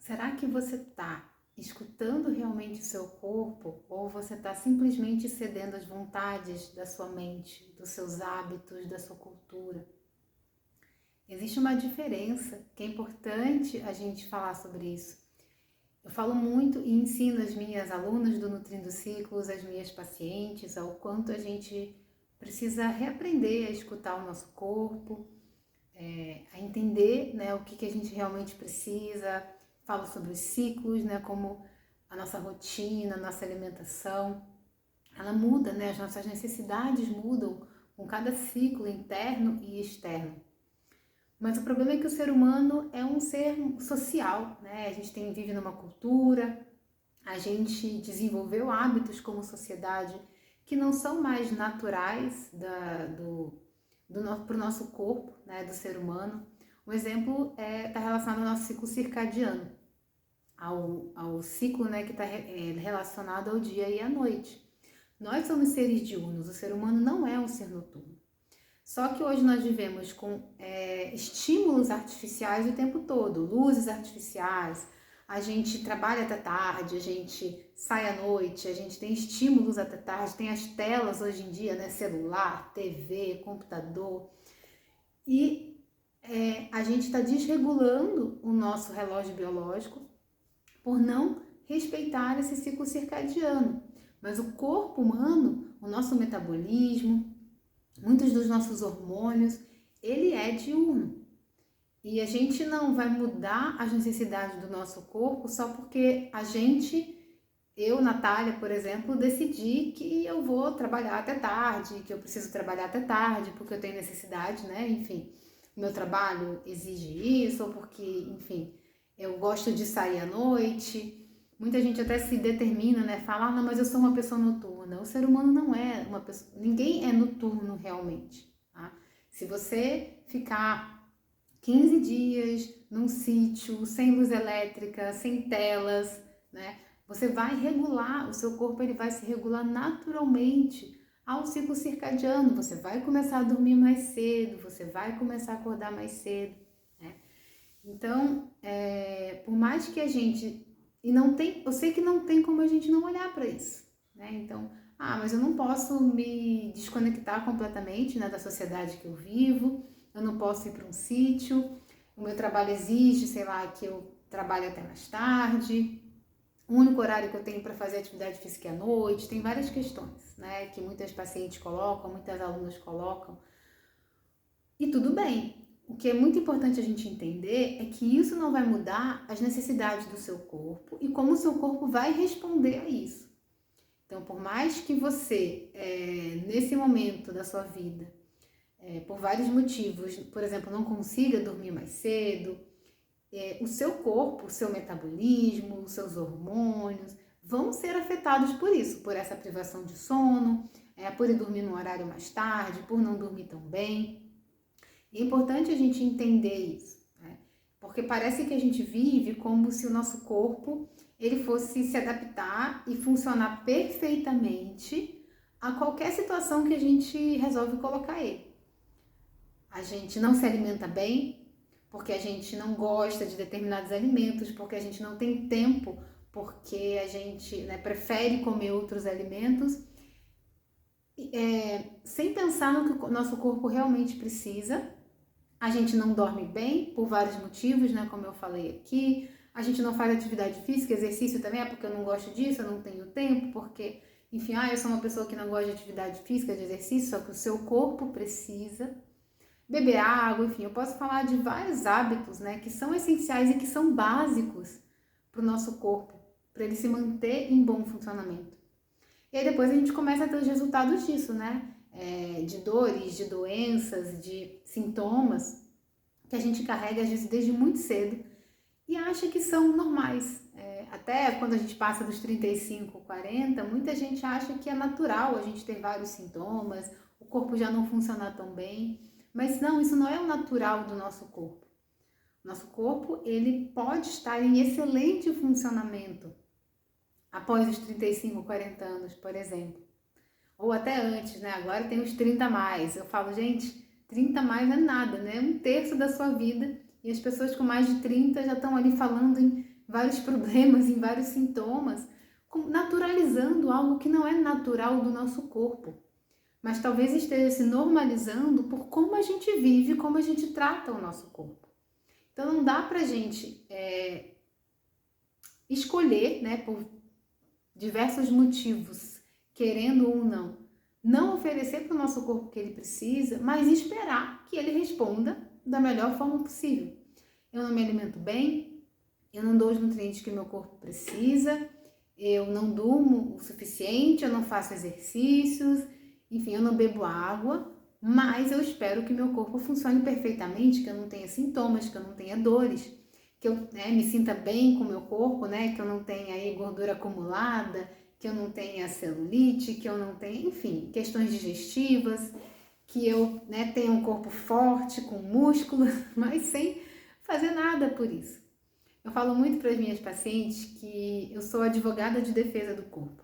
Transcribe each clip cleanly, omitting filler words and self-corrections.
Será que você está escutando realmente o seu corpo ou você está simplesmente cedendo às vontades da sua mente, dos seus hábitos, da sua cultura? Existe uma diferença que é importante a gente falar sobre isso. Eu falo muito e ensino as minhas alunas do Nutrindo Ciclos, as minhas pacientes, ao quanto a gente precisa reaprender a escutar o nosso corpo, a entender, né, o que a gente realmente precisa. Falo sobre os ciclos, né, como a nossa rotina, a nossa alimentação, ela muda, né, as nossas necessidades mudam com cada ciclo interno e externo. Mas o problema é que o ser humano é um ser social, né? A gente vive numa cultura, a gente desenvolveu hábitos como sociedade que não são mais naturais para o nosso corpo, né, do ser humano. Um exemplo está relacionado ao nosso ciclo circadiano, ao ciclo, né, que está relacionado ao dia e à noite. Nós somos seres diurnos, o ser humano não é um ser noturno. Só que hoje nós vivemos com estímulos artificiais o tempo todo, luzes artificiais, a gente trabalha até tarde, a gente sai à noite, a gente tem estímulos até tarde, tem as telas hoje em dia, né? Celular, TV, computador. E a gente está desregulando o nosso relógio biológico por não respeitar esse ciclo circadiano. Mas o corpo humano, o nosso metabolismo, muitos dos nossos hormônios, ele é diurno. E a gente não vai mudar as necessidades do nosso corpo só porque eu, Natália, por exemplo, decidi que eu vou trabalhar até tarde, que eu preciso trabalhar até tarde porque eu tenho necessidade, né? Enfim, o meu trabalho exige isso, ou porque, enfim, eu gosto de sair à noite. Muita gente até se determina, né? Fala, não, mas eu sou uma pessoa noturna. O ser humano não é uma pessoa, ninguém é noturno realmente, tá? Se você ficar 15 dias num sítio, sem luz elétrica, sem telas, né? Você vai regular, o seu corpo ele vai se regular naturalmente ao ciclo circadiano. Você vai começar a dormir mais cedo, você vai começar a acordar mais cedo, né? Então, por mais que a gente... E não tem, eu sei que não tem como a gente não olhar para isso, né? Então, mas eu não posso me desconectar completamente, né, da sociedade que eu vivo, eu não posso ir para um sítio, o meu trabalho exige, sei lá, que eu trabalhe até mais tarde, o único horário que eu tenho para fazer atividade física é à noite, tem várias questões, né, que muitas pacientes colocam, muitas alunas colocam, e tudo bem. O que é muito importante a gente entender é que isso não vai mudar as necessidades do seu corpo e como o seu corpo vai responder a isso. Então, por mais que você, nesse momento da sua vida, por vários motivos, por exemplo, não consiga dormir mais cedo, o seu corpo, o seu metabolismo, os seus hormônios vão ser afetados por isso, por essa privação de sono, por ir dormir num horário mais tarde, por não dormir tão bem. É importante a gente entender isso, né? Porque parece que a gente vive como se o nosso corpo ele fosse se adaptar e funcionar perfeitamente a qualquer situação que a gente resolve colocar ele. A gente não se alimenta bem porque a gente não gosta de determinados alimentos, porque a gente não tem tempo, porque a gente, né, prefere comer outros alimentos, sem pensar no que o nosso corpo realmente precisa. A gente não dorme bem por vários motivos, né? Como eu falei aqui. A gente não faz atividade física, exercício também, porque eu não gosto disso, eu não tenho tempo, porque, enfim, eu sou uma pessoa que não gosta de atividade física, de exercício, só que o seu corpo precisa. Beber água, enfim, eu posso falar de vários hábitos, né, que são essenciais e que são básicos para o nosso corpo, para ele se manter em bom funcionamento. E aí depois a gente começa a ter os resultados disso, né? De dores, de doenças, de sintomas que a gente carrega às vezes desde muito cedo e acha que são normais. Até quando a gente passa dos 35, 40, muita gente acha que é natural a gente ter vários sintomas, o corpo já não funcionar tão bem. Mas não, isso não é o natural do nosso corpo. Nosso corpo, ele pode estar em excelente funcionamento após os 35, 40 anos, por exemplo. Ou até antes, né? Agora tem os 30 a mais. Eu falo, gente, 30 a mais não é nada, né? Um terço da sua vida. E as pessoas com mais de 30 já estão ali falando em vários problemas, em vários sintomas, naturalizando algo que não é natural do nosso corpo, mas talvez esteja se normalizando por como a gente vive, como a gente trata o nosso corpo. Então não dá pra gente escolher, né, por diversos motivos, querendo ou não oferecer para o nosso corpo o que ele precisa, mas esperar que ele responda da melhor forma possível. Eu não me alimento bem, eu não dou os nutrientes que meu corpo precisa, eu não durmo o suficiente, eu não faço exercícios, enfim, eu não bebo água, mas eu espero que meu corpo funcione perfeitamente, que eu não tenha sintomas, que eu não tenha dores, que eu me sinta bem com o meu corpo, né? Que eu não tenha aí gordura acumulada, que eu não tenha celulite, que eu não tenha, enfim, questões digestivas, que eu tenha um corpo forte, com músculo, mas sem fazer nada por isso. Eu falo muito para as minhas pacientes que eu sou advogada de defesa do corpo.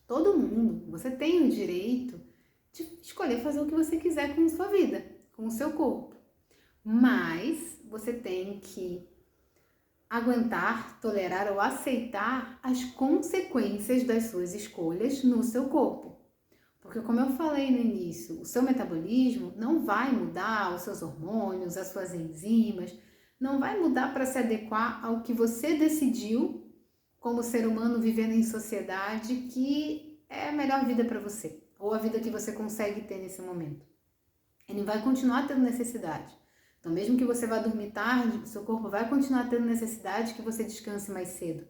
Todo mundo, você tem o direito de escolher fazer o que você quiser com a sua vida, com o seu corpo. Mas você tem que aguentar, tolerar ou aceitar as consequências das suas escolhas no seu corpo. Porque, como eu falei no início, o seu metabolismo não vai mudar, os seus hormônios, as suas enzimas, não vai mudar para se adequar ao que você decidiu como ser humano vivendo em sociedade que é a melhor vida para você, ou a vida que você consegue ter nesse momento. Ele vai continuar tendo necessidade. Então, mesmo que você vá dormir tarde, o seu corpo vai continuar tendo necessidade que você descanse mais cedo.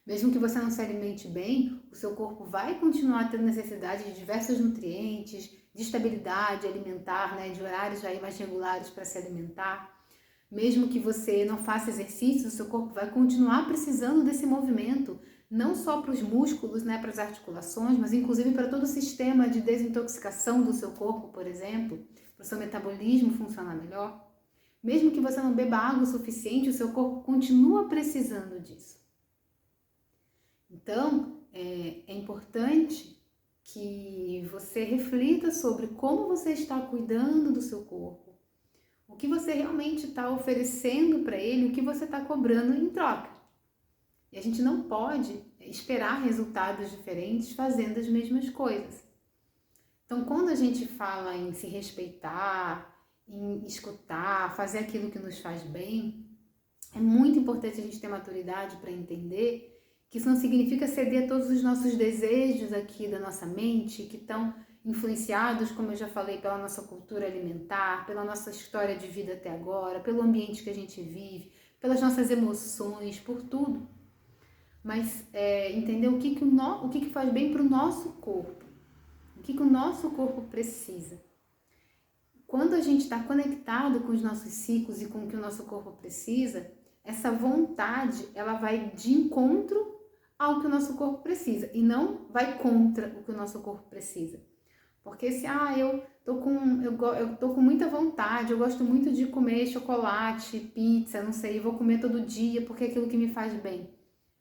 Mesmo que você não se alimente bem, o seu corpo vai continuar tendo necessidade de diversos nutrientes, de estabilidade alimentar, de horários aí mais regulares para se alimentar. Mesmo que você não faça exercício, o seu corpo vai continuar precisando desse movimento, não só para os músculos, para as articulações, mas inclusive para todo o sistema de desintoxicação do seu corpo, por exemplo, para o seu metabolismo funcionar melhor. Mesmo que você não beba água o suficiente, o seu corpo continua precisando disso. Então, é importante que você reflita sobre como você está cuidando do seu corpo, o que você realmente está oferecendo para ele, o que você está cobrando em troca. E a gente não pode esperar resultados diferentes fazendo as mesmas coisas. Então, quando a gente fala em se respeitar, em escutar, fazer aquilo que nos faz bem, é muito importante a gente ter maturidade para entender que isso não significa ceder a todos os nossos desejos aqui da nossa mente, que estão influenciados, como eu já falei, pela nossa cultura alimentar, pela nossa história de vida até agora, pelo ambiente que a gente vive, pelas nossas emoções, por tudo. Mas entender o que faz bem para o nosso corpo, o que o nosso corpo precisa. Quando a gente está conectado com os nossos ciclos e com o que o nosso corpo precisa, essa vontade, ela vai de encontro ao que o nosso corpo precisa e não vai contra o que o nosso corpo precisa. Porque se eu tô com muita vontade, eu gosto muito de comer chocolate, pizza, não sei, vou comer todo dia porque é aquilo que me faz bem.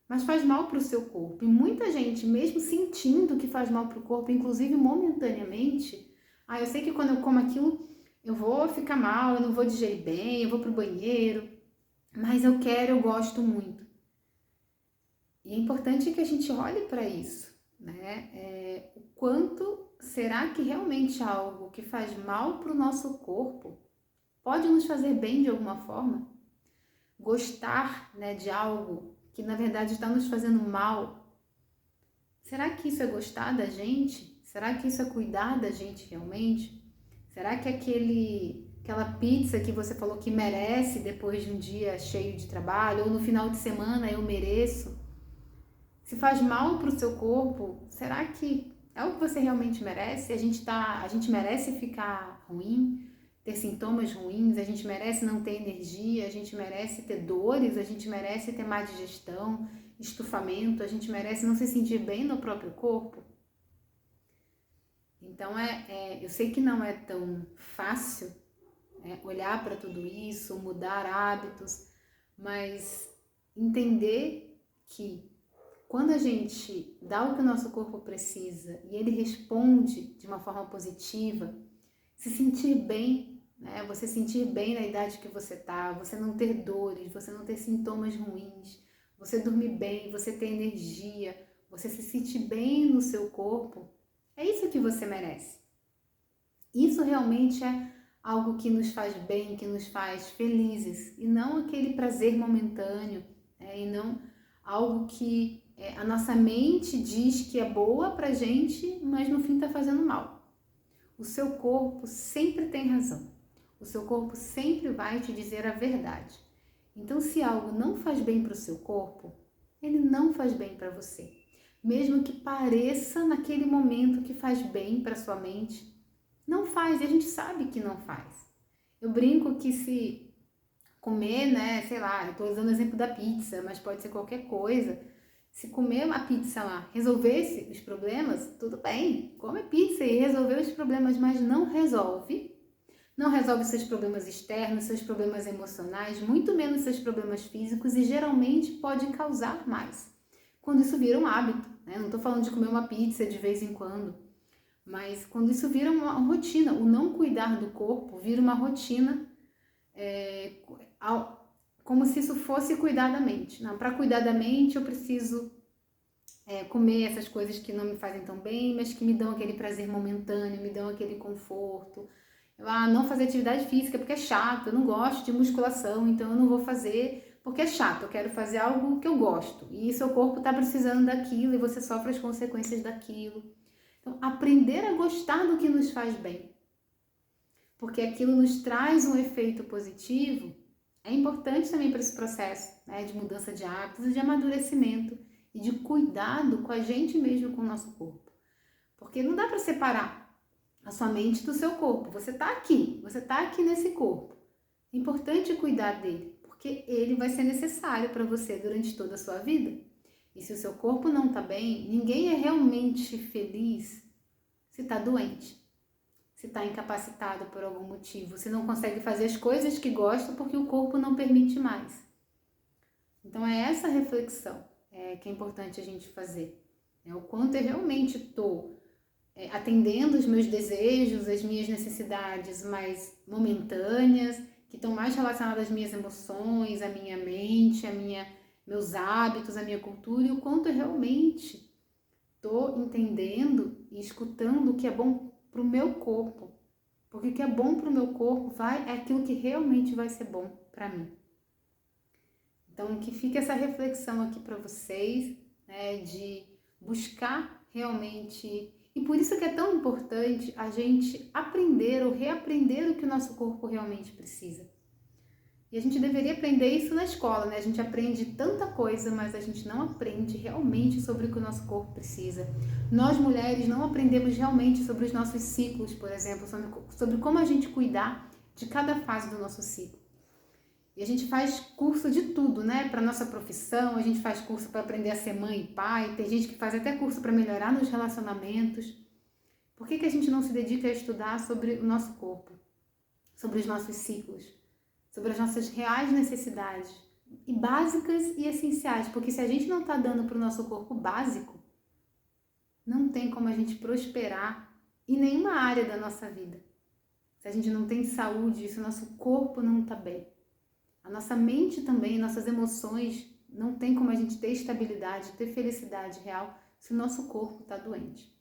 Mas faz mal para o seu corpo. E muita gente, mesmo sentindo que faz mal para o corpo, inclusive momentaneamente, eu sei que quando eu como aquilo, eu vou ficar mal, eu não vou digerir bem, eu vou pro banheiro, mas eu gosto muito. E é importante que a gente olhe para isso, o quanto será que realmente algo que faz mal para o nosso corpo pode nos fazer bem de alguma forma? Gostar, de algo que na verdade está nos fazendo mal, será que isso é gostar da gente? Será que isso é cuidar da gente realmente? Será que aquela pizza que você falou que merece depois de um dia cheio de trabalho, ou no final de semana eu mereço, se faz mal para o seu corpo, será que é o que você realmente merece? A gente merece ficar ruim, ter sintomas ruins, a gente merece não ter energia, a gente merece ter dores, a gente merece ter má digestão, estufamento, a gente merece não se sentir bem no próprio corpo? Então, eu sei que não é tão fácil olhar para tudo isso, mudar hábitos, mas entender que quando a gente dá o que o nosso corpo precisa e ele responde de uma forma positiva, se sentir bem, você sentir bem na idade que você está, você não ter dores, você não ter sintomas ruins, você dormir bem, você ter energia, você se sentir bem no seu corpo, é isso que você merece. Isso realmente é algo que nos faz bem, que nos faz felizes, e não aquele prazer momentâneo, e não algo que a nossa mente diz que é boa pra gente, mas no fim tá fazendo mal. O seu corpo sempre tem razão. O seu corpo sempre vai te dizer a verdade. Então, se algo não faz bem para o seu corpo, ele não faz bem para você. Mesmo que pareça naquele momento que faz bem para sua mente, não faz, e a gente sabe que não faz. Eu brinco que se comer, né, sei lá, eu tô usando o exemplo da pizza, mas pode ser qualquer coisa. Se comer uma pizza lá resolvesse os problemas, tudo bem, come pizza e resolveu os problemas, mas não resolve. Não resolve seus problemas externos, seus problemas emocionais, muito menos seus problemas físicos e geralmente pode causar mais. Quando isso vira um hábito, né? Não estou falando de comer uma pizza de vez em quando, mas quando isso vira uma rotina, o não cuidar do corpo vira uma rotina, como se isso fosse cuidar da mente. Para cuidar da mente eu preciso comer essas coisas que não me fazem tão bem, mas que me dão aquele prazer momentâneo, me dão aquele conforto. Não fazer atividade física porque é chato, eu não gosto de musculação, então eu não vou fazer porque é chato, eu quero fazer algo que eu gosto. E seu corpo está precisando daquilo e você sofre as consequências daquilo. Então, aprender a gostar do que nos faz bem, porque aquilo nos traz um efeito positivo, é importante também para esse processo, né, de mudança de hábitos e de amadurecimento e de cuidado com a gente mesmo, com o nosso corpo. Porque não dá para separar a sua mente do seu corpo. Você está aqui nesse corpo. É importante cuidar dele, porque ele vai ser necessário para você durante toda a sua vida. E se o seu corpo não está bem, ninguém é realmente feliz se está doente, se está incapacitado por algum motivo, se não consegue fazer as coisas que gosta porque o corpo não permite mais. Então é essa reflexão que é importante a gente fazer. O quanto eu realmente estou atendendo os meus desejos, as minhas necessidades mais momentâneas, que estão mais relacionadas às minhas emoções, à minha mente, meus hábitos, à minha cultura, e o quanto eu realmente estou entendendo e escutando o que é bom para o meu corpo. Porque o que é bom para o meu corpo é aquilo que realmente vai ser bom para mim. Então, que fique essa reflexão aqui para vocês, né, de buscar realmente. E por isso que é tão importante a gente aprender ou reaprender o que o nosso corpo realmente precisa. E a gente deveria aprender isso na escola, né? A gente aprende tanta coisa, mas a gente não aprende realmente sobre o que o nosso corpo precisa. Nós, mulheres, não aprendemos realmente sobre os nossos ciclos, por exemplo, sobre como a gente cuidar de cada fase do nosso ciclo. E a gente faz curso de tudo, né? Para nossa profissão, a gente faz curso para aprender a ser mãe e pai, tem gente que faz até curso para melhorar nos relacionamentos. Por que a gente não se dedica a estudar sobre o nosso corpo, sobre os nossos ciclos, sobre as nossas reais necessidades, e básicas e essenciais? Porque se a gente não está dando para o nosso corpo básico, não tem como a gente prosperar em nenhuma área da nossa vida. Se a gente não tem saúde, se o nosso corpo não está bem. A nossa mente também, nossas emoções, não tem como a gente ter estabilidade, ter felicidade real se o nosso corpo está doente.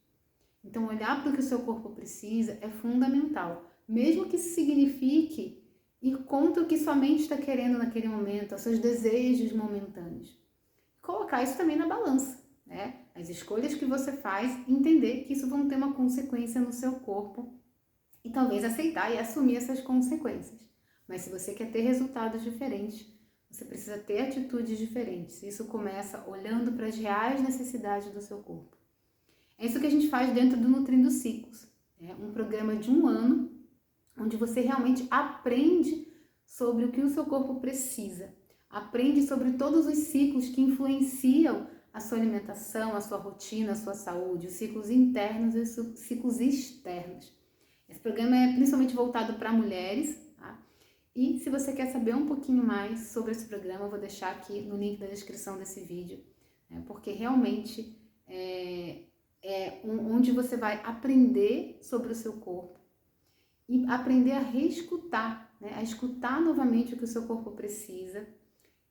Então, olhar para o que o seu corpo precisa é fundamental, mesmo que isso signifique ir contra o que sua mente está querendo naquele momento, os seus desejos momentâneos. Colocar isso também na balança, né? As escolhas que você faz, entender que isso vão ter uma consequência no seu corpo e talvez aceitar e assumir essas consequências. Mas se você quer ter resultados diferentes, você precisa ter atitudes diferentes. Isso começa olhando para as reais necessidades do seu corpo. É isso que a gente faz dentro do Nutrindo Ciclos. É um programa de 1 ano, onde você realmente aprende sobre o que o seu corpo precisa. Aprende sobre todos os ciclos que influenciam a sua alimentação, a sua rotina, a sua saúde, os ciclos internos e os ciclos externos. Esse programa é principalmente voltado para mulheres, tá? E se você quer saber um pouquinho mais sobre esse programa, eu vou deixar aqui no link da descrição desse vídeo, né? Porque realmente onde você vai aprender sobre o seu corpo e aprender a reescutar, né? A escutar novamente o que o seu corpo precisa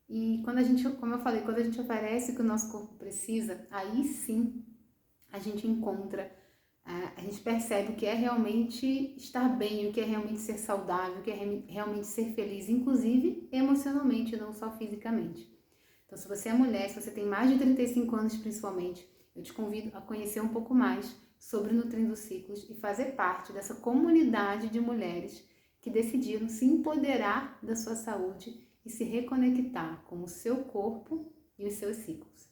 E quando a gente, como eu falei, quando a gente oferece o que o nosso corpo precisa, aí sim a gente encontra, a gente percebe o que é realmente estar bem, o que é realmente ser saudável, o que é realmente ser feliz, inclusive emocionalmente, não só fisicamente. Então, se você é mulher, se você tem mais de 35 anos principalmente, eu te convido a conhecer um pouco mais sobre Nutrindo Ciclos e fazer parte dessa comunidade de mulheres que decidiram se empoderar da sua saúde e se reconectar com o seu corpo e os seus ciclos.